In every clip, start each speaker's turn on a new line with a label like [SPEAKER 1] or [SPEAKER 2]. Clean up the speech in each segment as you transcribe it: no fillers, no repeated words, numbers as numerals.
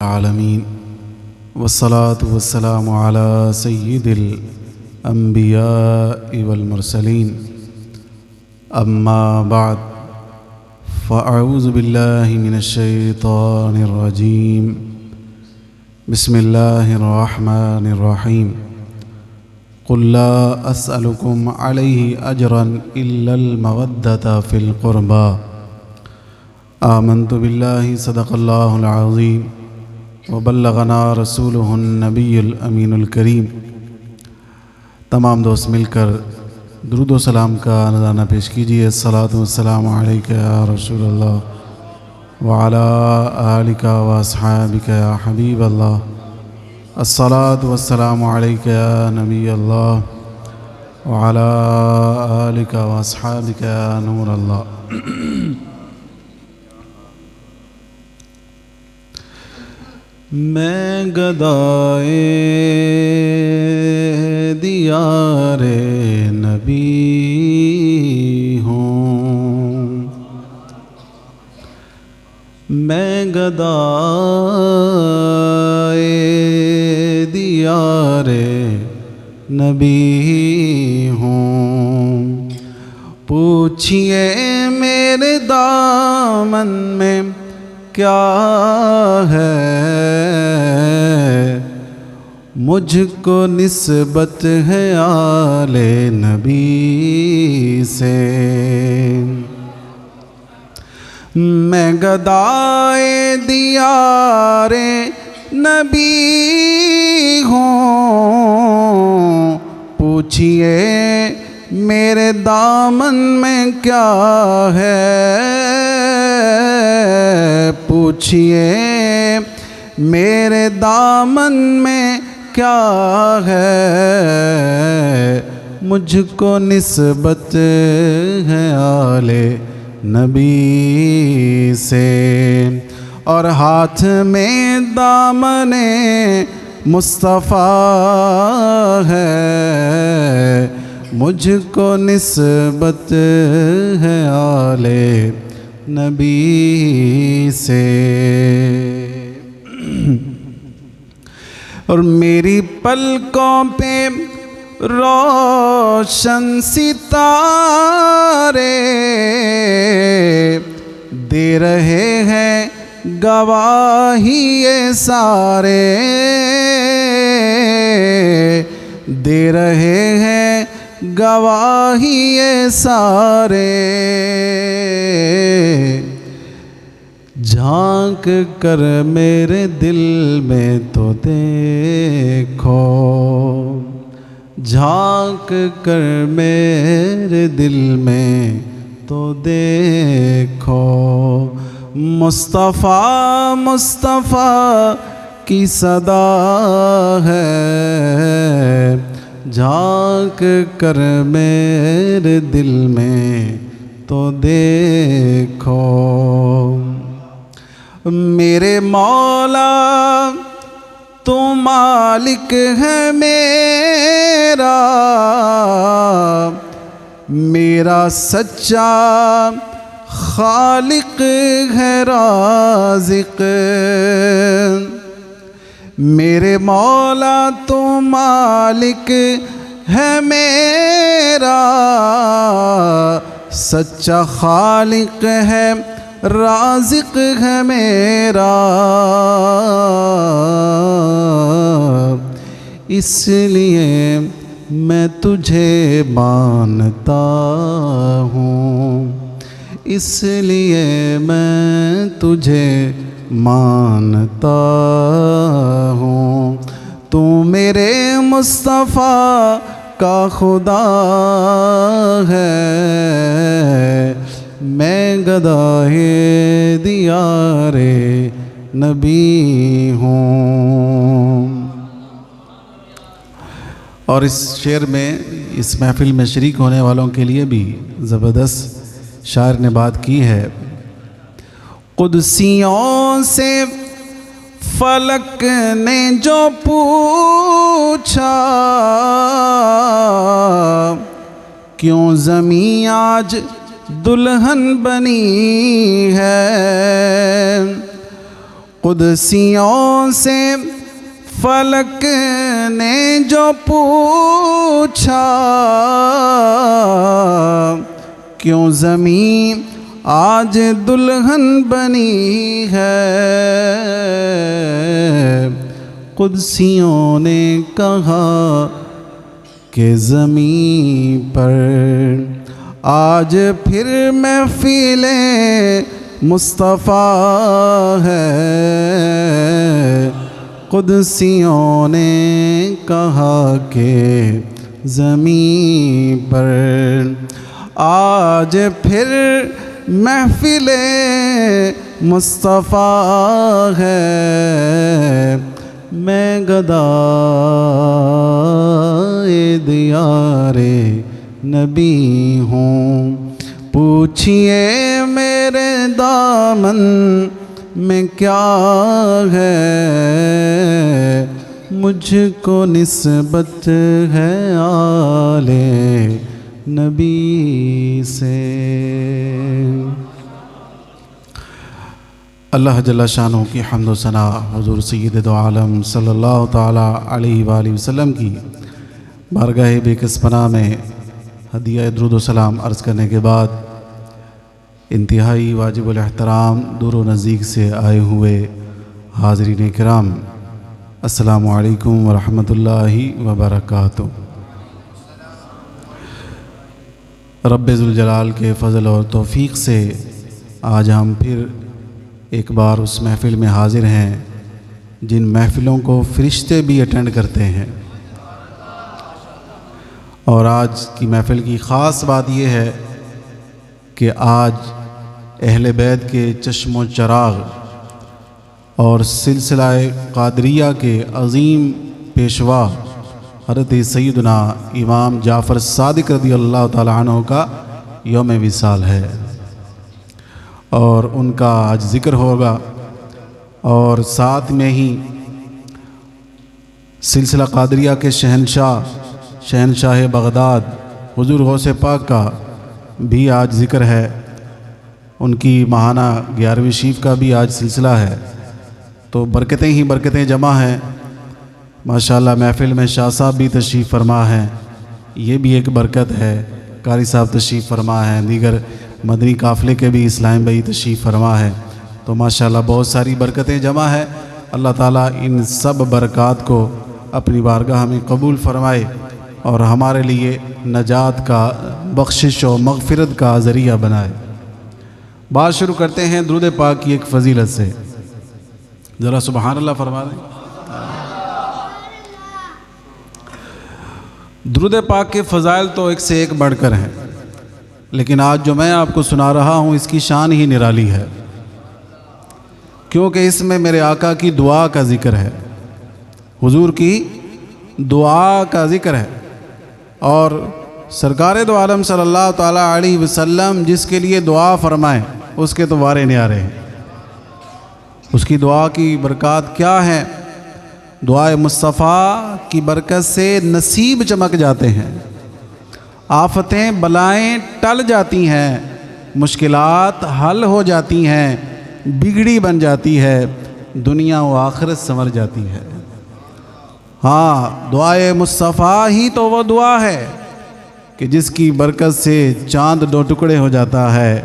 [SPEAKER 1] العالمین والصلاة والسلام على سید الانبیاء والمرسلین اما بعد فاعوذ باللہ من الشیطان الرجیم بسم اللہ الرحمن الرحیم قل لا اسألکم علیہ اجرا الا المودۃ فی القربى آمنت باللہ صدق اللہ العظیم وبلغنا رسولہ النبی الامین الکریم۔ تمام دوست مل کر درود و سلام کا نذرانہ پیش کیجیے۔ الصلاۃ والسلام علیک یا رسول اللہ وعلی آلک واصحابک یا حبیب اللہ۔ الصلاۃ والسلام علیک یا نبی اللہ وعلی آلک واصحابک یا نور اللہ۔ میں گدائے دیار نبی ہوں، میں گدائے دیار نبی ہوں۔ پوچھئے میرے دامن میں کیا ہے، مجھ کو نسبت ہے آل نبی سے۔ میں گدائے دیار نبی ہوں، پوچھئے میرے دامن میں کیا ہے، پوچھئے میرے دامن میں کیا ہے، مجھ کو نسبت ہے آل نبی سے۔ اور ہاتھ میں دامن مصطفیٰ ہے، مجھ کو نسبت ہے آل نبی سے۔ اور میری پلکوں پہ روشن ستارے دے رہے ہیں گواہی یہ سارے، دے رہے ہیں گواہی یہ سارے۔ جھانک کر میرے دل میں تو دیکھو، جھانک کر میرے دل میں تو دیکھو، مصطفیٰ مصطفیٰ کی صدا ہے، جھانک کر میرے دل میں تو دیکھو۔ میرے مولا تو مالک ہے میرا، میرا سچا خالق ہے رازق، میرے مولا تو مالک ہے میرا، سچا خالق ہے رازق ہے میرا، اس لیے میں تجھے مانتا ہوں، اس لیے میں تجھے مانتا ہوں۔ تو میرے مصطفیٰ کا خدا ہے، میں گدائے دیار نبی ہوں۔ اور اس شعر میں، اس محفل میں شریک ہونے والوں کے لیے بھی زبردست شاعر نے بات کی ہے۔ قدسیوں سے فلک نے جو پوچھا، کیوں زمین آج دلہن بنی ہے، قدسیوں سے فلک نے جو پوچھا کیوں زمین آج دلہن بنی ہے، قدسیوں نے کہا کہ زمین پر آج پھر محفل مصطفیٰ ہے، قدسیوں نے کہا کہ زمین پر آج پھر محفل مصطفیٰ ہے، میں گدائے دیار نبی ہوں، پوچھئے میرے دامن میں کیا ہے، مجھ کو نسبت ہے آل نبی سے۔ اللہ جل شانہ کی حمد و ثنا حضور سید دو عالم صلی اللہ تعالیٰ علیہ وآلہ وسلم کی بارگاہ بے کس پناہ میں ہدیہ درود و سلام عرض کرنے کے بعد انتہائی واجب الاحترام دور و نزدیک سے آئے ہوئے حاضرین کرام، السلام علیکم ورحمۃ اللہ وبرکاتہ۔ رب ذوالجلال کے فضل اور توفیق سے آج ہم پھر ایک بار اس محفل میں حاضر ہیں جن محفلوں کو فرشتے بھی اٹینڈ کرتے ہیں، اور آج کی محفل کی خاص بات یہ ہے کہ آج اہل بیت کے چشم و چراغ اور سلسلہ قادریہ کے عظیم پیشوا حضرت سیدنا امام جعفر صادق رضی اللہ تعالیٰ عنہ کا یوم وصال ہے، اور ان کا آج ذکر ہوگا، اور ساتھ میں ہی سلسلہ قادریہ کے شہنشاہ بغداد حضور غوث پاک کا بھی آج ذکر ہے، ان کی ماہانہ 11ویں شریف کا بھی آج سلسلہ ہے، تو برکتیں ہی برکتیں جمع ہیں۔ ماشاءاللہ محفل میں شاہ صاحب بھی تشریف فرما ہیں، یہ بھی ایک برکت ہے، قاری صاحب تشریف فرما ہیں، دیگر مدنی قافلے کے بھی اسلام بھائی تشریف فرما ہے، تو ماشاءاللہ بہت ساری برکتیں جمع ہے۔ اللہ تعالیٰ ان سب برکات کو اپنی بارگاہ میں قبول فرمائے اور ہمارے لیے نجات کا، بخشش و مغفرت کا ذریعہ بنائے۔ بات شروع کرتے ہیں درود پاک کی ایک فضیلت سے، ذرا سبحان اللہ فرما دیں۔ درود پاک کے فضائل تو ایک سے ایک بڑھ کر ہیں، لیکن آج جو میں آپ کو سنا رہا ہوں اس کی شان ہی نرالی ہے، کیونکہ اس میں میرے آقا کی دعا کا ذکر ہے، حضور کی دعا کا ذکر ہے، اور سرکار دو عالم صلی اللہ تعالیٰ علیہ وسلم جس کے لیے دعا فرمائیں اس کے تو وارے نیارے ہیں۔ اس کی دعا کی برکات کیا ہیں؟ دعائے مصطفیٰ کی برکت سے نصیب چمک جاتے ہیں، آفتیں بلائیں ٹل جاتی ہیں، مشکلات حل ہو جاتی ہیں، بگڑی بن جاتی ہے، دنیا و آخرت سنور جاتی ہے۔ ہاں، دعائے مصطفیٰ ہی تو وہ دعا ہے کہ جس کی برکت سے چاند 2 ٹکڑے ہو جاتا ہے،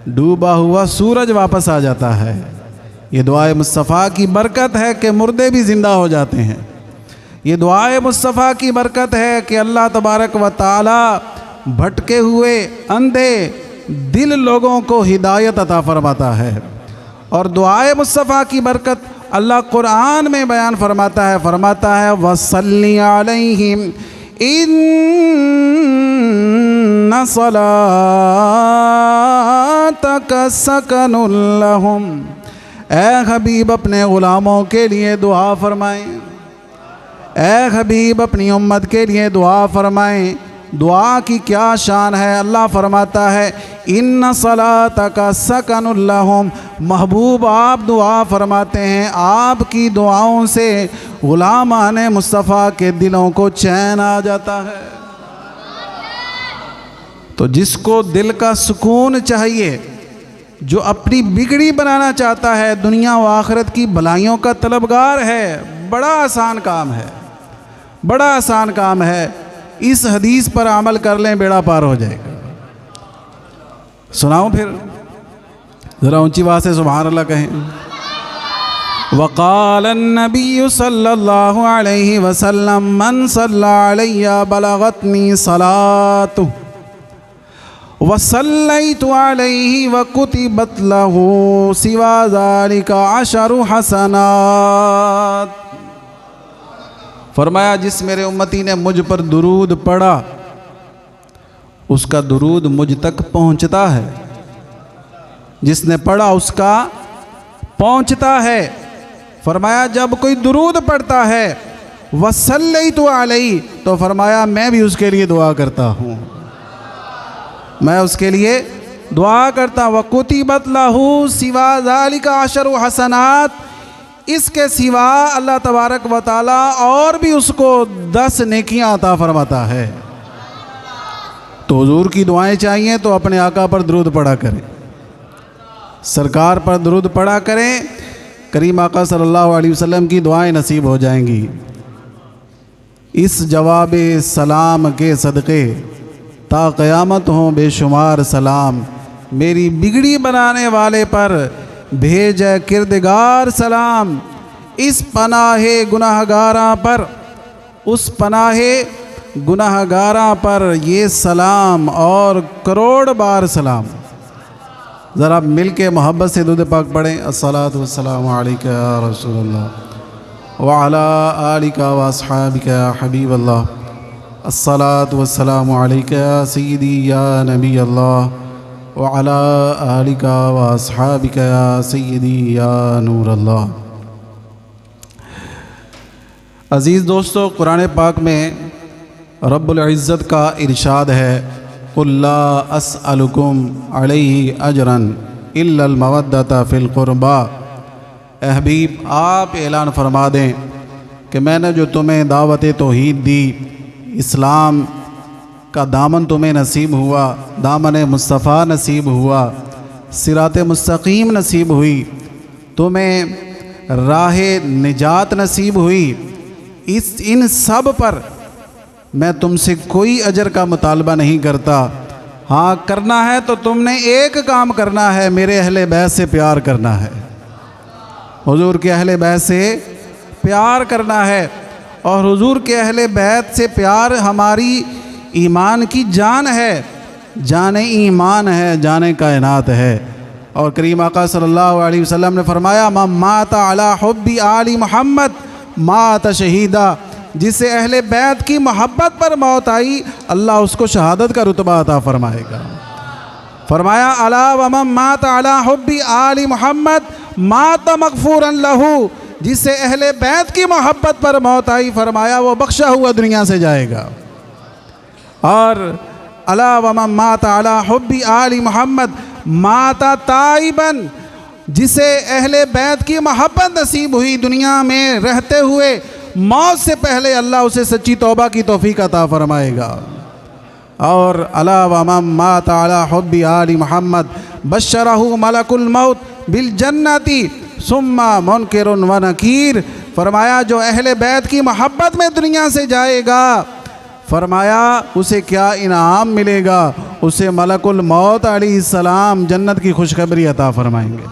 [SPEAKER 1] ڈوبا ہوا سورج واپس آ جاتا ہے۔ یہ دعائے مصطفیٰ کی برکت ہے کہ مردے بھی زندہ ہو جاتے ہیں۔ یہ دعائے مصطفیٰ کی برکت ہے کہ اللہ تبارک و تعالی بھٹکے ہوئے اندھے دل لوگوں کو ہدایت عطا فرماتا ہے، اور دعائے مصطفیٰ کی برکت اللہ قرآن میں بیان فرماتا ہے، وَصَلِّ عَلَيْهِمْ إِنَّ صَلَاتَكَ سَكَنٌ لَهُمْ۔ اے حبیب اپنے غلاموں کے لیے دعا فرمائیں، اے حبیب اپنی امت کے لیے دعا فرمائیں۔ دعا کی کیا شان ہے؟ اللہ فرماتا ہے اِنَّ صَلَاتَكَ سَكَنٌ لَهُمْ۔ محبوب آپ دعا فرماتے ہیں، آپ کی دعاؤں سے غلامان مصطفیٰ کے دلوں کو چین آ جاتا ہے۔ تو جس کو دل کا سکون چاہیے، جو اپنی بگڑی بنانا چاہتا ہے، دنیا و آخرت کی بھلائیوں کا طلبگار ہے، بڑا آسان کام ہے، بڑا آسان کام ہے۔ اس حدیث پر عمل کر لیں، بیڑا پار ہو جائے گا۔ سناؤں پھر؟ ذرا اونچی آواز سے سبحان اللہ کہیں۔ وقال النبی صلی اللہ علیہ وسلم من صلی علی بلغتنی صلاته وصلیت علیہ وکتبت له سوا ذلک 10 حسنات۔ فرمایا جس میرے امتی نے مجھ پر درود پڑھا اس کا درود مجھ تک پہنچتا ہے، جس نے پڑھا اس کا پہنچتا ہے۔ فرمایا جب کوئی درود پڑھتا ہے وصلیت علیہ، تو فرمایا میں بھی اس کے لیے دعا کرتا ہوں، میں اس کے لیے دعا کرتا ہوں۔ وَكُتِبَتْ لَهُ سِوَا ذَلِكَ 10 حسنات، اس کے سوا اللہ تبارک و تعالی اور بھی اس کو 10 نیکیاں عطا فرماتا ہے۔ تو حضور کی دعائیں چاہیے تو اپنے آقا پر درود پڑھا کریں، سرکار پر درود پڑھا کریں، کریم آقا صلی اللہ علیہ وسلم کی دعائیں نصیب ہو جائیں گی۔ اس جواب سلام کے صدقے تا قیامت ہوں بے شمار سلام، میری بگڑی بنانے والے پر بھیجے کردگار سلام، اس پناہ گناہ گاراں پر، اس پناہ گناہ گاراں پر یہ سلام اور کروڑ بار سلام۔ ذرا مل کے محبت سے درود پاک پڑھیں۔ الصلاۃ والسلام علیک یا رسول اللہ وعلی آلک واصحابک یا حبیب اللہ، الصلاۃ والسلام علیک یا سیدی یا نبی اللہ وعلی آلک واصحابک یا سیدی یا نور اللہ۔ عزیز دوستو، قرآن پاک میں رب العزت کا ارشاد ہے قُلْ لَا أَسْأَلُكُمْ عَلَيْهِ أَجْرًا إِلَّا الْمَوَدَّةَ فِي الْقُرْبَى۔ اے حبیب آپ اعلان فرما دیں کہ میں نے جو تمہیں دعوت توحید دی، اسلام کا دامن تمہیں نصیب ہوا، دامن مصطفیٰ نصیب ہوا، صراط مستقیم نصیب ہوئی، تمہیں راہ نجات نصیب ہوئی، ان سب پر میں تم سے کوئی اجر کا مطالبہ نہیں کرتا۔ ہاں کرنا ہے تو تم نے ایک کام کرنا ہے، میرے اہل بیت سے پیار کرنا ہے، حضور کے اہل بیت سے پیار کرنا ہے، اور حضور کے اہل بیت سے پیار ہماری ایمان کی جان ہے، جان ایمان ہے، جان کائنات ہے۔ اور کریم آقا صلی اللہ علیہ وسلم نے فرمایا من مات علی حب آل محمد مات شہیدہ، جسے اہل بیت کی محبت پر موت آئی اللہ اس کو شہادت کا رتبہ عطا فرمائے گا۔ فرمایا الا ومن مات علی حب آل محمد مات مغفورا لہ، جسے اہل بیت کی محبت پر موت آئی فرمایا وہ بخشا ہوا دنیا سے جائے گا۔ اور الا ومن مات علی حب آل محمد مات تائبا، جسے اہل بیت کی محبت نصیب ہوئی دنیا میں رہتے ہوئے موت سے پہلے اللہ اسے سچی توبہ کی توفیق عطا فرمائے گا۔ اور الا ومن مات علی حب آل محمد بشرہ ملک الموت بالجنۃ ثم منکر و نکیر، فرمایا جو اہل بیت کی محبت میں دنیا سے جائے گا فرمایا اسے کیا انعام ملے گا، اسے ملک الموت علیہ السلام جنت کی خوشخبری عطا فرمائیں گے۔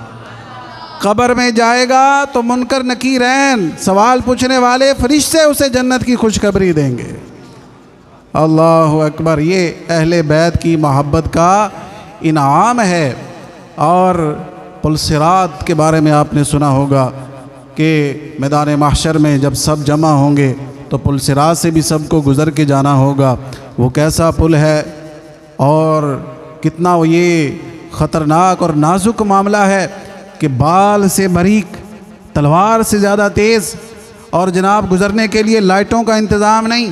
[SPEAKER 1] قبر میں جائے گا تو منکر نکیرین سوال پوچھنے والے فرشتے اسے جنت کی خوشخبری دیں گے۔ اللہ اکبر، یہ اہل بیت کی محبت کا انعام ہے۔ اور پل صراط کے بارے میں آپ نے سنا ہوگا کہ میدان محشر میں جب سب جمع ہوں گے تو پل صراط سے بھی سب کو گزر کے جانا ہوگا۔ وہ کیسا پل ہے اور کتنا وہ یہ خطرناک اور نازک معاملہ ہے کہ بال سے باریک، تلوار سے زیادہ تیز، اور جناب گزرنے کے لیے لائٹوں کا انتظام نہیں،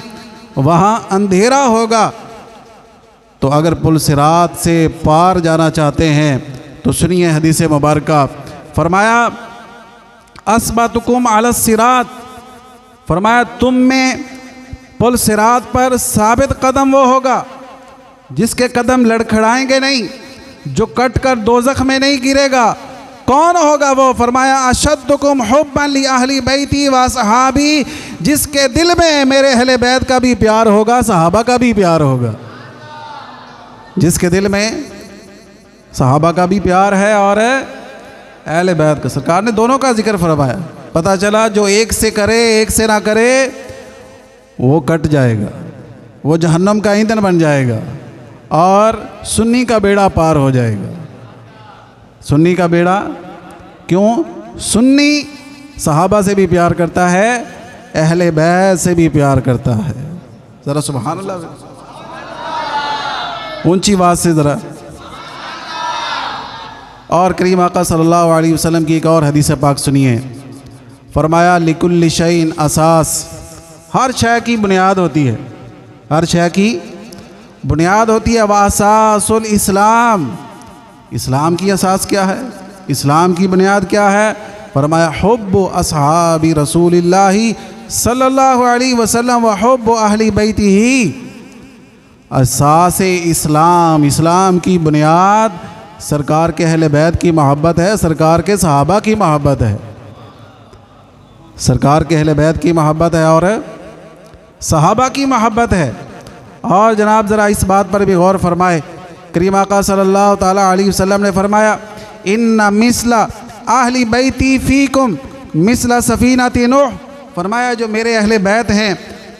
[SPEAKER 1] وہاں اندھیرا ہوگا۔ تو اگر پل صراط سے پار جانا چاہتے ہیں تو سنیے حدیث مبارکہ، فرمایا اثبتکم علی الصراط، فرمایا تم میں پل صراط پر ثابت قدم وہ ہوگا جس کے قدم لڑکھڑائیں گے نہیں، جو کٹ کر دوزخ میں نہیں گرے گا۔ کون ہوگا وہ؟ فرمایا اشدکم حبا لاہل بیتی و اصحابی، جس کے دل میں میرے اہل بیت کا بھی پیار ہوگا، صحابہ کا بھی پیار ہوگا۔ جس کے دل میں صحابہ کا بھی پیار ہے اور اہل بیت کا، سرکار نے دونوں کا ذکر فرمایا۔ پتہ چلا جو ایک سے کرے ایک سے نہ کرے وہ کٹ جائے گا، وہ جہنم کا ایندھن بن جائے گا اور سنی کا بیڑا پار ہو جائے گا۔ سنی کا بیڑا کیوں؟ سنی صحابہ سے بھی پیار کرتا ہے، اہل بیت سے بھی پیار کرتا ہے۔ ذرا سبحان اللہ، اونچی آواز سے ذرا۔ اور کریم آقا صلی اللہ علیہ وسلم کی ایک اور حدیث پاک سنیے، فرمایا لکل شیء اساس، ہر شے کی بنیاد ہوتی ہے، ہر شے کی بنیاد ہوتی ہے۔ واساس الاسلام، اسلام کی اساس کیا ہے؟ اسلام کی بنیاد کیا ہے؟ فرمایا حب اصحاب رسول اللہ صلی اللہ علیہ وسلم و حب اہل بیتہ۔ اساس اسلام، اسلام کی بنیاد سرکار کے اہل بیت کی محبت ہے، سرکار کے صحابہ کی محبت ہے، سرکار کے اہل بیت کی محبت ہے اور صحابہ کی محبت ہے۔ اور جناب ذرا اس بات پر بھی غور فرمائے، کریم آقا صلی اللہ تعالیٰ علیہ وسلم نے فرمایا ان مثل اہل بیتی فیکم مثل سفینۃ نوح، فرمایا جو میرے اہل بیت ہیں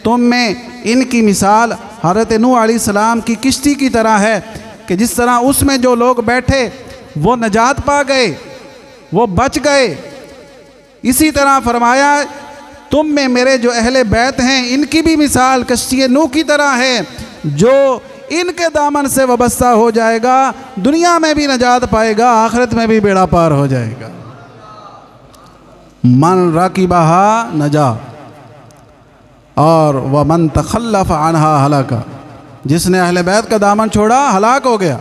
[SPEAKER 1] تم میں ان کی مثال حضرت نوح علیہ السلام کی کشتی کی طرح ہے، کہ جس طرح اس میں جو لوگ بیٹھے وہ نجات پا گئے، وہ بچ گئے، اسی طرح فرمایا تم میں میرے جو اہل بیت ہیں ان کی بھی مثال کشتی نوح کی طرح ہے، جو ان کے دامن سے وابستہ ہو جائے گا دنیا میں بھی نجات پائے گا، آخرت میں بھی بیڑا پار ہو جائے گا۔ من رکبہا نجا اور ومن تخلف عنہا ہلاکا، جس نے اہل بیت کا دامن چھوڑا ہلاک ہو گیا۔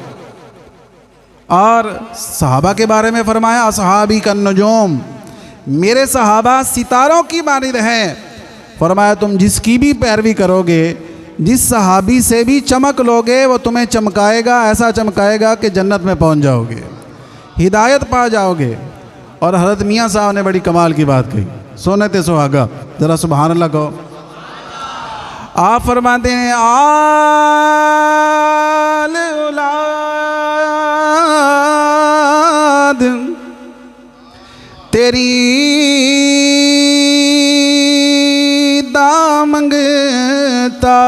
[SPEAKER 1] اور صحابہ کے بارے میں فرمایا اصحابی کالنجوم، میرے صحابہ ستاروں کی مانند ہیں، فرمایا تم جس کی بھی پیروی کرو گے، جس صحابی سے بھی چمک لوگے وہ تمہیں چمکائے گا، ایسا چمکائے گا کہ جنت میں پہنچ جاؤ گے، ہدایت پا جاؤ گے۔ اور حضرت میاں صاحب نے بڑی کمال کی بات کہی، سونے تے سہاگا، ذرا سبحان اللہ کہو۔ آپ فرماتے ہیں آل اولاد تیری دامنگتا،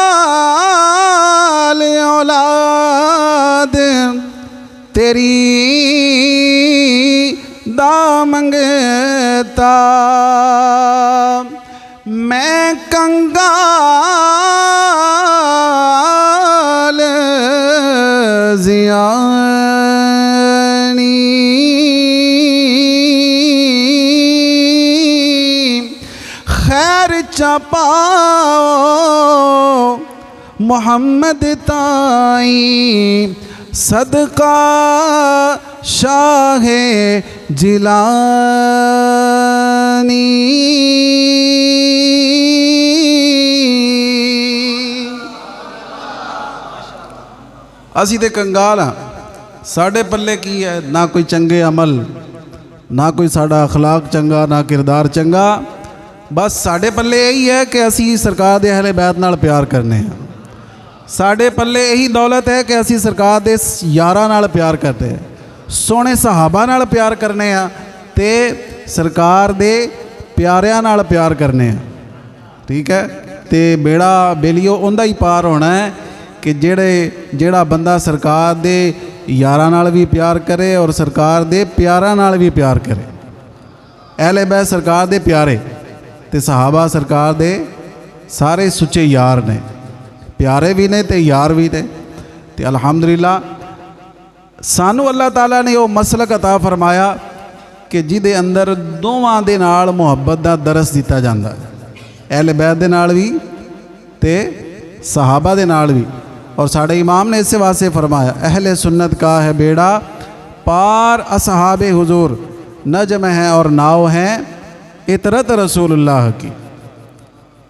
[SPEAKER 1] آل اولاد تیری دامنگتا، میں کنگال زیانی، خیر چپاؤ محمد تائیں، صدقہ شاہ جیلانی۔ اسی تے کنگال ہاں، ساڑھے پلے کی ہے نہ کوئی چنگے عمل، نہ کوئی ساڑھا اخلاق چنگا، نہ کردار چنگا، بس ساڑھے پلے یہی ہے کہ اسی سرکار دے اہل بیت نال پیار کرنے ہیں، ساڑھے پلے یہی دولت ہے کہ اسی سرکار دے یاراں نال پیار کرتے ہیں، سونے صحابہ نال پیار کرنے ہیں تے سرکار دے پیاریاں نال پیار کرنے ہیں، ٹھیک ہے؟ تے بیڑا بیلیو اندہ ہی پار ہونا ہے کہ جیڑا بندہ سرکار دے یاراں نال بھی پیار کرے اور سرکار دے پیاراں نال بھی پیار کرے۔ اہل بیت سرکار دے پیارے تے صحابہ سرکار دے سارے سچے یار نے، پیارے بھی نے تے یار بھی نے، تے الحمدللہ سانو اللہ تعالیٰ نے وہ مسلک عطا فرمایا کہ جدے اندر دوواں دے نال محبت دا درس دیتا جاندا ہے، اہل بیت دے نال بھی تے صحابہ دے نال بھی۔ اور ساڑھے امام نے اس سے واسطے فرمایا اہل سنت کا ہے بیڑا پار اصحاب حضور، نجم ہیں اور ناؤ ہیں اطرت رسول اللہ کی۔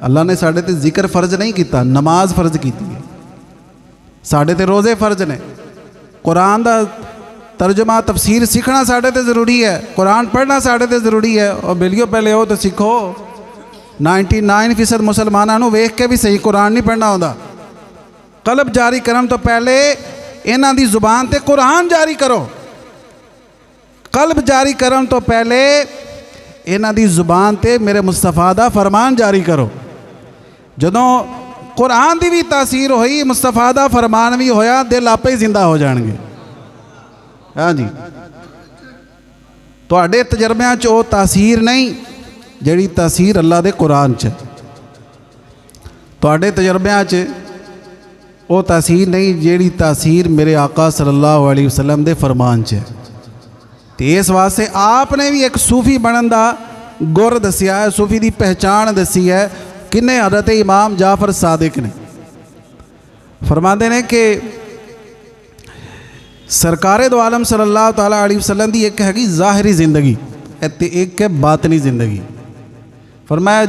[SPEAKER 1] اللہ نے ساڈے تے ذکر فرض نہیں کیتا، نماز فرض کیتی ہے، ساڈے تے روزے فرض نے، قرآن دا ترجمہ تفسیر سیکھنا ساڈے تے ضروری ہے، قرآن پڑھنا ساڈے تے ضروری ہے۔ اور بیلیو پہلے ہو تو سیکھو، 99% مسلمانوں ویکھ کے بھی صحیح قرآن نہیں پڑھنا ہوندا۔ قلب جاری کرن تو پہلے انہاں دی زبان تے قرآن جاری کرو، قلب جاری کرن تو پہلے انہاں دی زبان تے میرے مصطفیٰ دا فرمان جاری کرو۔ جدوں قرآن دی بھی تاثیر ہوئی، مصطفیٰ دا فرمان بھی ہویا، دل آپے ہی زندہ ہو جان گے۔ ہاں جی، تواڈے تجربیاں چ او تاثیر نہیں جڑی تاثیر اللہ دے قرآن چ، تواڈے تجربیاں چ او تاثیر نہیں جیڑی تاثیر میرے آقا صلی اللہ علیہ وسلم دے فرمان چ ہے۔ تے اس واسطے آپ نے بھی ایک صوفی بنن دا گر دسیا ہے، صوفی دی پہچان دسی ہے۔ کنے؟ حضرت امام جعفر صادق نے فرماندے نے کہ سرکار دو عالم صلی اللہ تعالیٰ علیہ وسلم دی ایک ہے ظاہری زندگی، ایک ہے باطنی زندگی۔ فرمایا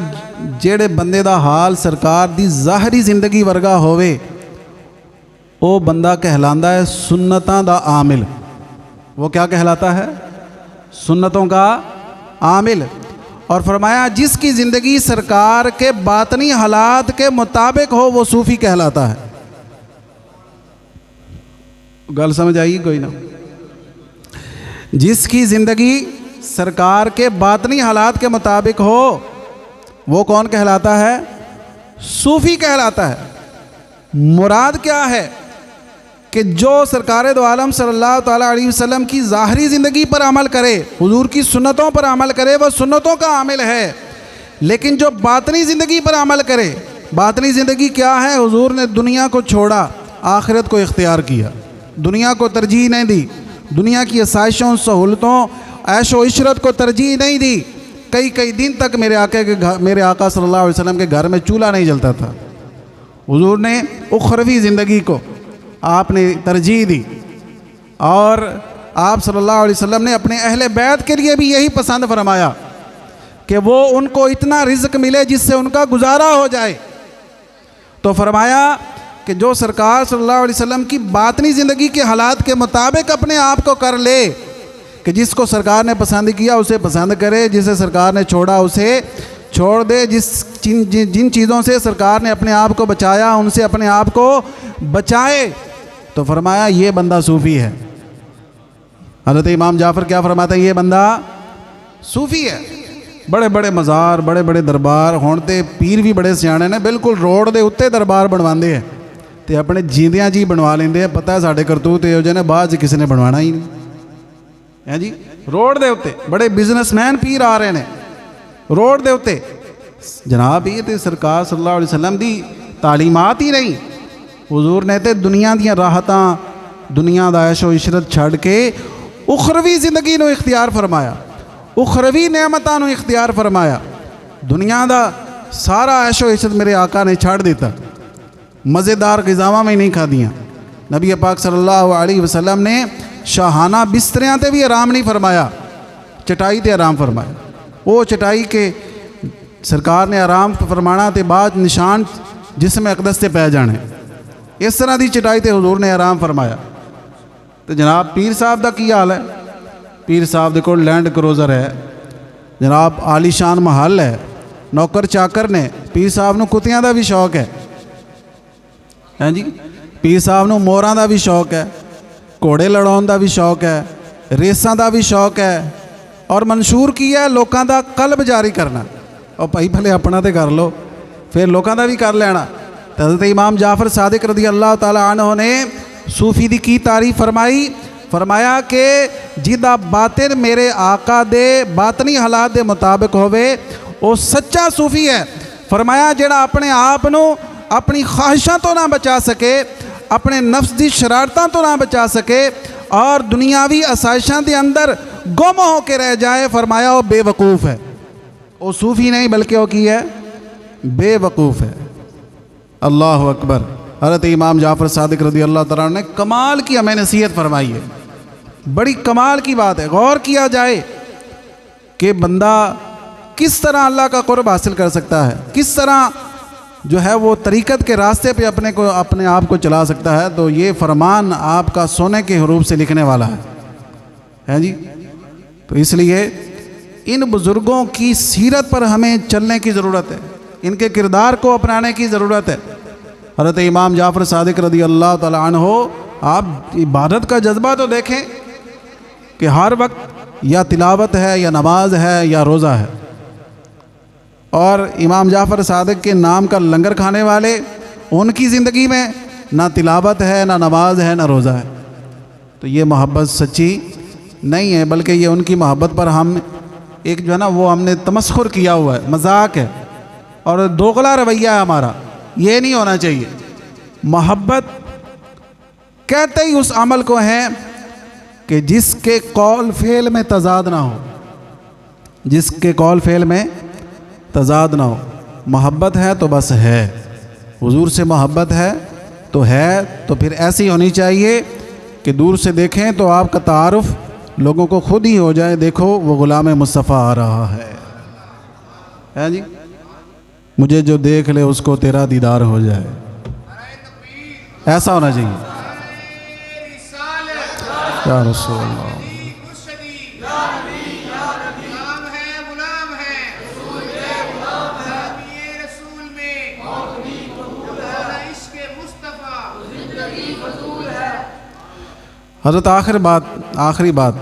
[SPEAKER 1] جیڑے بندے دا حال سرکار دی ظاہری زندگی ورگا ہوئے او بندہ کہلاندا ہے سنتاں دا عامل۔ وہ کیا کہلاتا ہے؟ سنتوں کا عامل۔ اور فرمایا جس کی زندگی سرکار کے باطنی حالات کے مطابق ہو وہ صوفی کہلاتا ہے۔ گل سمجھ آئی کوئی نہ؟ جس کی زندگی سرکار کے باطنی حالات کے مطابق ہو وہ کون کہلاتا ہے؟ صوفی کہلاتا ہے۔ مراد کیا ہے کہ جو سرکار دو عالم صلی اللہ تعالیٰ علیہ وسلم کی ظاہری زندگی پر عمل کرے، حضور کی سنتوں پر عمل کرے، وہ سنتوں کا عامل ہے۔ لیکن جو باطنی زندگی پر عمل کرے، باطنی زندگی کیا ہے؟ حضور نے دنیا کو چھوڑا، آخرت کو اختیار کیا، دنیا کو ترجیح نہیں دی، دنیا کی آسائشوں سہولتوں عیش و عشرت کو ترجیح نہیں دی۔ کئی دن تک میرے آقا صلی اللہ علیہ وسلم کے گھر میں چولہا نہیں جلتا تھا۔ حضور نے اخروی زندگی کو آپ نے ترجیح دی، اور آپ صلی اللہ علیہ وسلم نے اپنے اہل بیت کے لیے بھی یہی پسند فرمایا کہ وہ ان کو اتنا رزق ملے جس سے ان کا گزارا ہو جائے۔ تو فرمایا کہ جو سرکار صلی اللہ علیہ وسلم کی باطنی زندگی کے حالات کے مطابق اپنے آپ کو کر لے، کہ جس کو سرکار نے پسند کیا اسے پسند کرے، جسے سرکار نے چھوڑا اسے چھوڑ دے، جن چیزوں سے سرکار نے اپنے آپ کو بچایا ان سے اپنے آپ کو بچائے۔ تو فرمایا یہ بندہ صوفی ہے۔ حضرت امام جعفر کیا فرماتا ہے؟ یہ بندہ صوفی ہے۔ بڑے بڑے مزار، بڑے بڑے دربار ہون تے پیر بھی بڑے سیانے نے بالکل روڈ دے اتے دربار بنواندے ہیں تے اپنے جیندیاں جی بنوا لیندے ہیں۔ پتہ ہے ساڈے کرتوت یہو جہے نے، بعد کسی نے بنوانا ہی نہیں ہے جی۔ روڈ دے اتے بڑے بزنس مین پیر آ رہے ہیں روڈ دے اتے۔ جناب یہ تے سرکار صلی اللہ علیہ وسلم دی تعلیمات ہی نہیں۔ حضور نے تے دنیا دیاں راحتاں، دنیا دا عیش و عشرت چھڑ کے اخروی زندگی نو اختیار فرمایا، اخروی نعمتاں نو اختیار فرمایا۔ دنیا دا سارا عیش و عشرت میرے آقا نے چھڑ دیتا، مزیدار غذاواں میں نہیں کھا دیاں۔ نبی پاک صلی اللہ علیہ وسلم نے شاہانہ بستریاں تے بھی آرام نہیں فرمایا، چٹائی تے آرام فرمایا۔ وہ چٹائی کے سرکار نے آرام فرمانا تے بعد نشان جسم اقدس تے پہ جانے، اس طرح دی چٹائی تے حضور نے آرام فرمایا۔ تو جناب پیر صاحب دا کی حال ہے؟ پیر صاحب دے کول لینڈ کروزر ہے، جناب عالی شان محل ہے، نوکر چاکر نے۔ پیر صاحب نو کتیاں دا بھی شوق ہے ہاں جی، پیر صاحب نو موراں دا بھی شوق ہے، گھوڑے لڑاؤن دا بھی شوق ہے، ریساں دا بھی شوق ہے، اور منشور کیا ہے لوکاں دا قلب جاری کرنا۔ اور بھائی پہلے اپنا تے کر لو پھر لوکاں دا بھی کر لینا۔ حضرت امام جعفر صادق رضی اللہ تعالیٰ عنہ نے صوفی دی کی تعریف فرمائی، فرمایا کہ جدا باطن میرے آقا دے باطنی حالات دے مطابق ہوئے وہ سچا صوفی ہے۔ فرمایا جڑا اپنے آپ نو اپنی خواہشاں تو نہ بچا سکے، اپنے نفس دی شرارتاں تو نہ بچا سکے، اور دنیاوی آسائشاں دے اندر گم ہو کے رہ جائے، فرمایا وہ بے وقوف ہے۔ وہ صوفی نہیں بلکہ وہ کی ہے؟ بے وقوف ہے۔ اللہ اکبر۔ حضرت امام جعفر صادق رضی اللہ تعالیٰ عنہ نے کمال کی ہمیں نصیحت فرمائی ہے، بڑی کمال کی بات ہے۔ غور کیا جائے کہ بندہ کس طرح اللہ کا قرب حاصل کر سکتا ہے، کس طرح جو ہے وہ طریقت کے راستے پہ اپنے آپ کو چلا سکتا ہے، تو یہ فرمان آپ کا سونے کے حروف سے لکھنے والا ہے جی۔ تو اس لیے ان بزرگوں کی سیرت پر ہمیں چلنے کی ضرورت ہے، ان کے کردار کو اپنانے کی ضرورت ہے۔ حضرت امام جعفر صادق رضی اللہ تعالیٰ عنہ، آپ عبادت کا جذبہ تو دیکھیں کہ ہر وقت یا تلاوت ہے یا نماز ہے یا روزہ ہے، اور امام جعفر صادق کے نام کا لنگر کھانے والے، ان کی زندگی میں نہ تلاوت ہے، نہ نماز ہے، نہ روزہ ہے۔ تو یہ محبت سچی نہیں ہے، بلکہ یہ ان کی محبت پر ہم ایک جو ہے نا وہ ہم نے تمسخر کیا ہوا ہے، مذاق ہے اور دوغلا رویہ ہے ہمارا، یہ نہیں ہونا چاہیے۔ محبت کہتے ہی اس عمل کو ہے کہ جس کے قول فعل میں تضاد نہ ہو، جس کے قول فعل میں تضاد نہ ہو۔ محبت ہے تو بس ہے، حضور سے محبت ہے، تو پھر ایسی ہونی چاہیے کہ دور سے دیکھیں تو آپ کا تعارف لوگوں کو خود ہی ہو جائے، دیکھو وہ غلام مصطفیٰ آ رہا ہے جی، مجھے جو دیکھ لے اس کو تیرا دیدار ہو جائے، ایسا ہونا چاہیے۔ یا رسول اللہ، حضرت آخری بات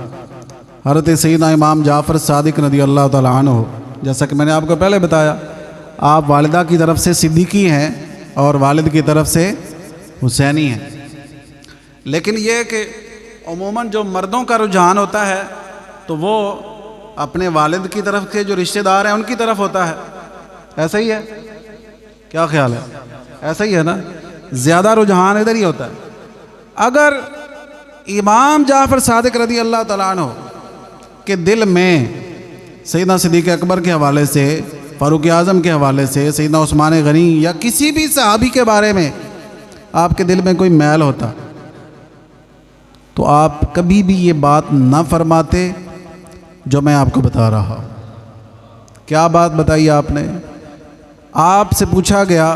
[SPEAKER 1] حضرت سیدنا امام جعفر صادق رضی اللہ تعالیٰ عنہ، جیسا کہ میں نے آپ کو پہلے بتایا، آپ والدہ کی طرف سے صدیقی ہیں اور والد کی طرف سے حسینی ہیں، لیکن یہ کہ عموماً جو مردوں کا رجحان ہوتا ہے تو وہ اپنے والد کی طرف کے جو رشتہ دار ہیں ان کی طرف ہوتا ہے، ایسا ہی ہے، کیا خیال ہے؟ ایسا ہی ہے نا، زیادہ رجحان ادھر ہی ہوتا ہے۔ اگر امام جعفر صادق رضی اللہ تعالیٰ عنہ کے دل میں سیدنا صدیق اکبر کے حوالے سے، فاروق اعظم کے حوالے سے، سیدنا عثمان غنی یا کسی بھی صحابی کے بارے میں آپ کے دل میں کوئی میل ہوتا تو آپ کبھی بھی یہ بات نہ فرماتے جو میں آپ کو بتا رہا ہوں۔ کیا بات بتائی آپ نے؟ آپ سے پوچھا گیا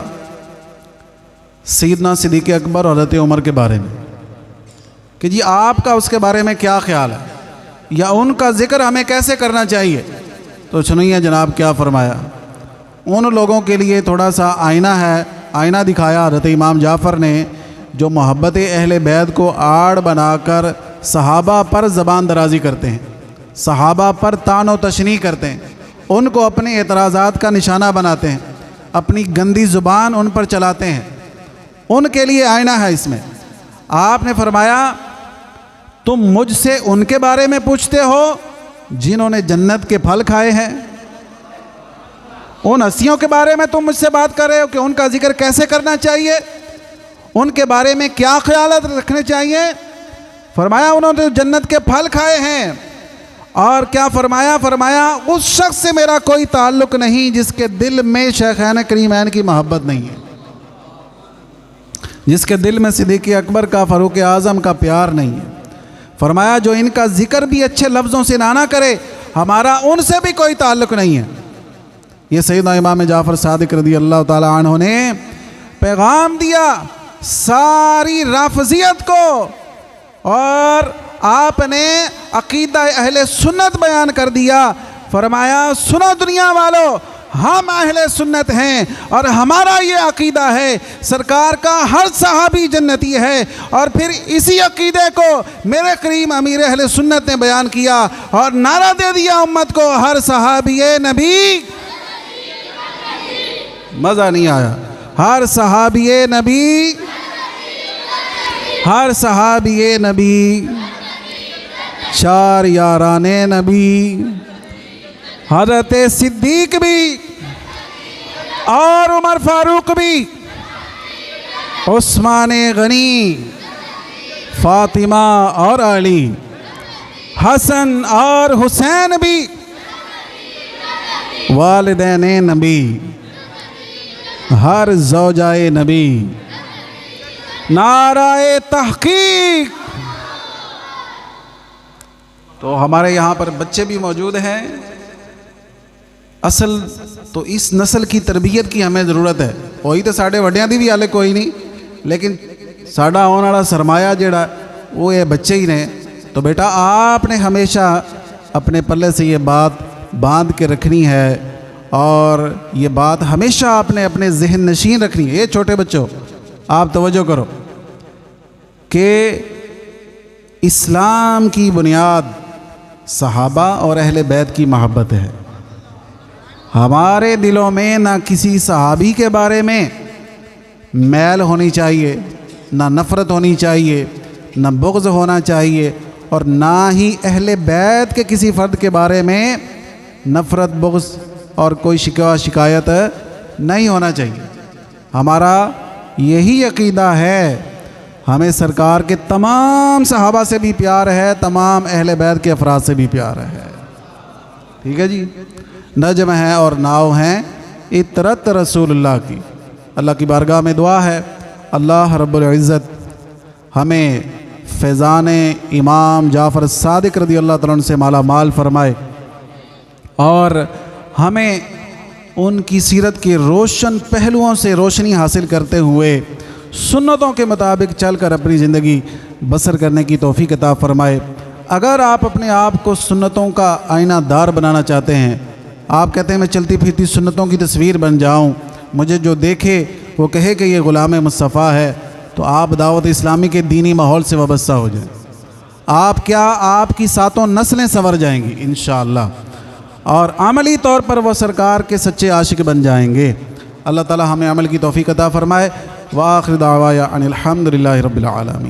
[SPEAKER 1] سیدنا صدیق اکبر اور حضرت عمر کے بارے میں کہ جی آپ کا اس کے بارے میں کیا خیال ہے، یا ان کا ذکر ہمیں کیسے کرنا چاہیے؟ تو سنیے جناب کیا فرمایا۔ ان لوگوں کے لیے تھوڑا سا آئینہ ہے، آئینہ دکھایا حضرت امام جعفر نے، جو محبت اہل بیت کو آڑ بنا کر صحابہ پر زبان درازی کرتے ہیں، صحابہ پر طعن و تشنیع کرتے ہیں، ان کو اپنے اعتراضات کا نشانہ بناتے ہیں، اپنی گندی زبان ان پر چلاتے ہیں، ان کے لیے آئینہ ہے اس میں۔ آپ نے فرمایا تم مجھ سے ان کے بارے میں پوچھتے ہو جنہوں نے جنت کے پھل کھائے ہیں، ان ہستیوں کے بارے میں تم مجھ سے بات کر رہے ہو کہ ان کا ذکر کیسے کرنا چاہیے، ان کے بارے میں کیا خیالات رکھنے چاہیے؟ فرمایا انہوں نے جنت کے پھل کھائے ہیں، اور کیا فرمایا اس شخص سے میرا کوئی تعلق نہیں جس کے دل میں شیخین کریمین کی محبت نہیں ہے، جس کے دل میں صدیق اکبر کا، فاروق اعظم کا پیار نہیں ہے۔ فرمایا جو ان کا ذکر بھی اچھے لفظوں سے نہ کرے، ہمارا ان سے بھی کوئی تعلق نہیں ہے۔ یہ سیدنا امام جعفر صادق رضی اللہ تعالی عنہ نے پیغام دیا ساری رافضیت کو، اور آپ نے عقیدہ اہل سنت بیان کر دیا۔ فرمایا سنو دنیا والو، ہم اہل سنت ہیں اور ہمارا یہ عقیدہ ہے، سرکار کا ہر صحابی جنتی ہے، اور پھر اسی عقیدے کو میرے کریم امیر اہل سنت نے بیان کیا اور نعرہ دے دیا امت کو، ہر صحابی نبی، مزہ نہیں آیا، ہر صحابی نبی، ہر صحابی نبی، چار یاران نبی، حضرت صدیق بھی اور عمر فاروق بھی، عثمان غنی، فاطمہ اور علی، حسن اور حسین بھی، والدین نبی، ہر زوجائے نبی، نعرہ تحقیق۔ تو ہمارے یہاں پر بچے بھی موجود ہیں، اصل تو اس نسل کی تربیت کی ہمیں ضرورت ہے. وہی تو ساڈے وڈیاں دی بھی حالے کوئی نہیں, لیکن ساڈا آنے والا سرمایہ جڑا وہ یہ بچے ہی نے. تو بیٹا آپ نے ہمیشہ اپنے پلے سے یہ بات باندھ کے رکھنی ہے, اور یہ بات ہمیشہ آپ نے اپنے ذہن نشین رکھنی ہے. یہ چھوٹے بچوں آپ توجہ کرو کہ اسلام کی بنیاد صحابہ اور اہل بیت کی محبت ہے. ہمارے دلوں میں نہ کسی صحابی کے بارے میں میل ہونی چاہیے, نہ نفرت ہونی چاہیے, نہ بغض ہونا چاہیے, اور نہ ہی اہل بیت کے کسی فرد کے بارے میں نفرت, بغض اور کوئی شکایت نہیں ہونا چاہیے. ہمارا یہی عقیدہ ہے. ہمیں سرکار کے تمام صحابہ سے بھی پیار ہے, تمام اہل بیت کے افراد سے بھی پیار ہے. ٹھیک ہے جی. نجم ہیں اور ناؤ ہیں اطرت رسول اللہ کی. اللہ کی بارگاہ میں دعا ہے اللہ رب العزت ہمیں فیضان امام جعفر صادق رضی اللہ تعالیٰ عنہ سے مالا مال فرمائے, اور ہمیں ان کی سیرت کے روشن پہلوؤں سے روشنی حاصل کرتے ہوئے سنتوں کے مطابق چل کر اپنی زندگی بسر کرنے کی توفیق عطا فرمائے. اگر آپ اپنے آپ کو سنتوں کا آئینہ دار بنانا چاہتے ہیں, آپ کہتے ہیں میں چلتی پھرتی سنتوں کی تصویر بن جاؤں, مجھے جو دیکھے وہ کہے کہ یہ غلام مصطفیٰ ہے, تو آپ دعوت اسلامی کے دینی ماحول سے وابستہ ہو جائیں. آپ کیا آپ کی ساتوں نسلیں سنور جائیں گی انشاءاللہ, اور عملی طور پر وہ سرکار کے سچے عاشق بن جائیں گے. اللہ تعالی ہمیں عمل کی توفیق عطا فرمائے. وآخر دعوایا ان الحمدللہ رب العالمین.